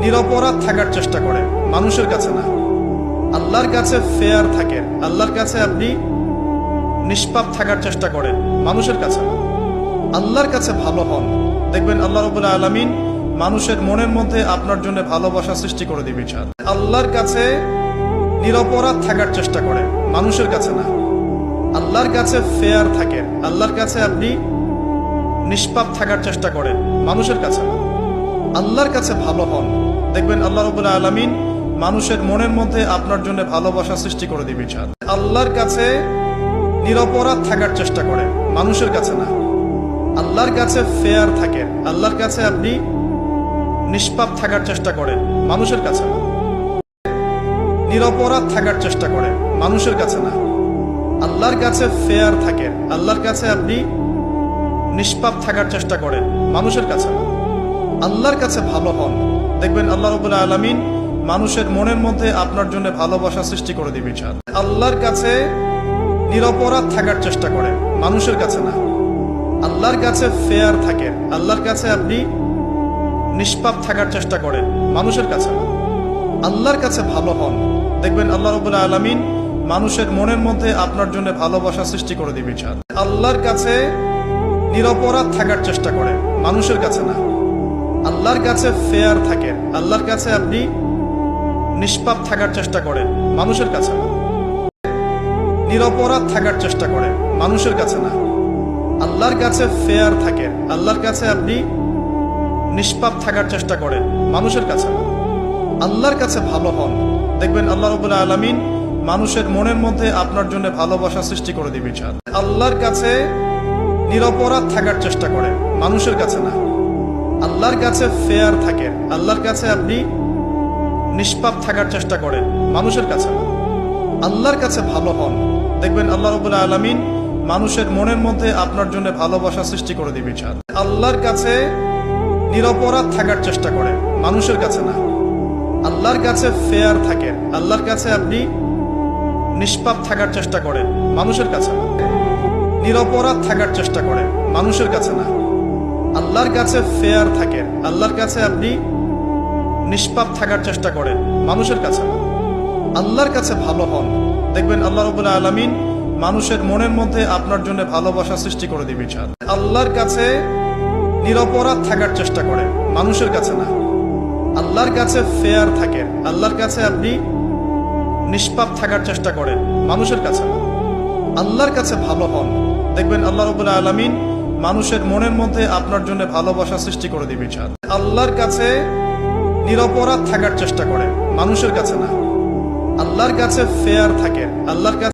নিরপরাধ থাকার চেষ্টা করেন, মানুষের কাছে না। আল্লাহর কাছে ফেয়ার থাকেন, আল্লাহর কাছে আপনি নিষ্পাপ থাকার চেষ্টা করেন, মানুষের কাছে না। আল্লাহর কাছে ভালো হন, দেখবেন আল্লাহ রাব্বুল আলামিন মানুষের মনের মধ্যে আপনার জন্য ভালোবাসা সৃষ্টি করে দিবে ইনশাআল্লাহ। আল্লাহর কাছে নিরপরাধ থাকার চেষ্টা করেন, মানুষের কাছে না। আল্লাহর কাছে ফেয়ার থাকেন, আল্লাহর কাছে আপনি নিষ্পাপ থাকার চেষ্টা করেন, মানুষের কাছে না। আল্লাহর কাছে ভালো হন, দেখবেন আল্লাহ রাব্বুল আলামিন মানুষের মনের মধ্যে আপনার জন্য ভালোবাসা সৃষ্টি করে দিবে ইনশাআল্লাহ। আল্লাহর কাছে নিরপরাধ থাকার চেষ্টা করেন, মানুষের কাছে না। আল্লাহর কাছে ফেয়ার থাকেন, আল্লাহর কাছে আপনি নিষ্পাপ থাকার চেষ্টা করেন, মানুষের কাছে না। নিরপরাধ থাকার চেষ্টা করেন, মানুষের কাছে না। আল্লাহর কাছে ফেয়ার থাকেন, আল্লাহর কাছে আপনি নিষ্পাপ থাকার চেষ্টা করেন, মানুষের কাছে না। আল্লাহর কাছে ভালো হন, দেখবেন আল্লাহ রাব্বুল আলামিন মানুষের মনের মধ্যে আপনার জন্য ভালোবাসা সৃষ্টি করে দিবে ইনশাআল্লাহ। আল্লাহর কাছে নিরপরাধ থাকার চেষ্টা করেন, মানুষের কাছে না। আল্লাহর কাছে ফেয়ার থাকেন, আল্লাহর কাছে আপনি নিষ্পাপ থাকার চেষ্টা করেন, মানুষের কাছে না। আল্লাহর কাছে ভালো হন, দেখবেন আল্লাহ রাব্বুল আলামিন মানুষের মনের মধ্যে আপনার জন্য ভালোবাসা সৃষ্টি করে দিবে ইনশাআল্লাহ। আল্লাহর কাছে নিরপরাধ থাকার চেষ্টা করেন, মানুষের কাছে না। আল্লাহর কাছে ফেয়ার থাকেন, আল্লাহর কাছে আপনি নিষ্পাপ থাকার চেষ্টা করেন, মানুষের কাছে না। নিরপরাধ থাকার চেষ্টা করেন, মানুষের কাছে না। আল্লাহর কাছে ফেয়ার থাকেন, আল্লাহর কাছে আপনি নিষ্পাপ থাকার চেষ্টা করেন, মানুষের কাছে না। আল্লাহর কাছে ভালো হন, দেখবেন আল্লাহ রাব্বুল আলামিন মানুষের মনের মধ্যে আপনার জন্য ভালোবাসা সৃষ্টি করে দিবে ইনশাআল্লাহ। আল্লাহর কাছে নিরপরাধ থাকার চেষ্টা করেন, মানুষের কাছে না। আল্লাহর কাছে ফেয়ার থাকেন, আল্লাহর কাছে আপনি নিষ্পাপ থাকার চেষ্টা করেন, মানুষের কাছে না। আল্লাহর কাছে ভালো হন, দেখবেন আল্লাহ রাব্বুল আলামিন মানুষের মনের মধ্যে আপনার জন্য ভালোবাসা সৃষ্টি করে দিবে ইনশাআল্লাহ। আল্লাহর কাছে নিরপরাধ থাকার চেষ্টা করেন, মানুষের কাছে না। আল্লাহর কাছে ফেয়ার থাকেন, আল্লাহর কাছে আপনি নিষ্পাপ থাকার চেষ্টা করেন, মানুষের কাছে না। নিরপরাধ থাকার চেষ্টা করেন, মানুষের কাছে না। আল্লাহর কাছে ফেয়ার থাকেন, আল্লাহর কাছে আপনি নিষ্পাপ থাকার চেষ্টা করেন, মানুষের কাছে না। আল্লাহর কাছে ভালো হন, দেখবেন আল্লাহ রাব্বুল আলামিন মানুষের মনের মধ্যে আপনার জন্য ভালোবাসা সৃষ্টি করে দিবে ইনশাআল্লাহ। আল্লাহর কাছে নিরপরাধ থাকার চেষ্টা করেন, মানুষের কাছে না। আল্লাহর কাছে ফেয়ার থাকেন, আল্লাহর কাছে আপনি নিষ্পাপ থাকার চেষ্টা করেন, মানুষের কাছে না। আল্লাহর কাছে ভালো হন, দেখবেন আল্লাহ রাব্বুল আলামিন মানুষের মনের মধ্যে আপনার জন্য ভালোবাসা সৃষ্টি করে দিবে ইনশাআল্লাহ। আল্লাহর কাছে নিরপরাধ থাকার চেষ্টা করেন, মানুষের কাছে না। আল্লাহর কাছে ফেয়ার থাকেন, আল্লাহর কাছে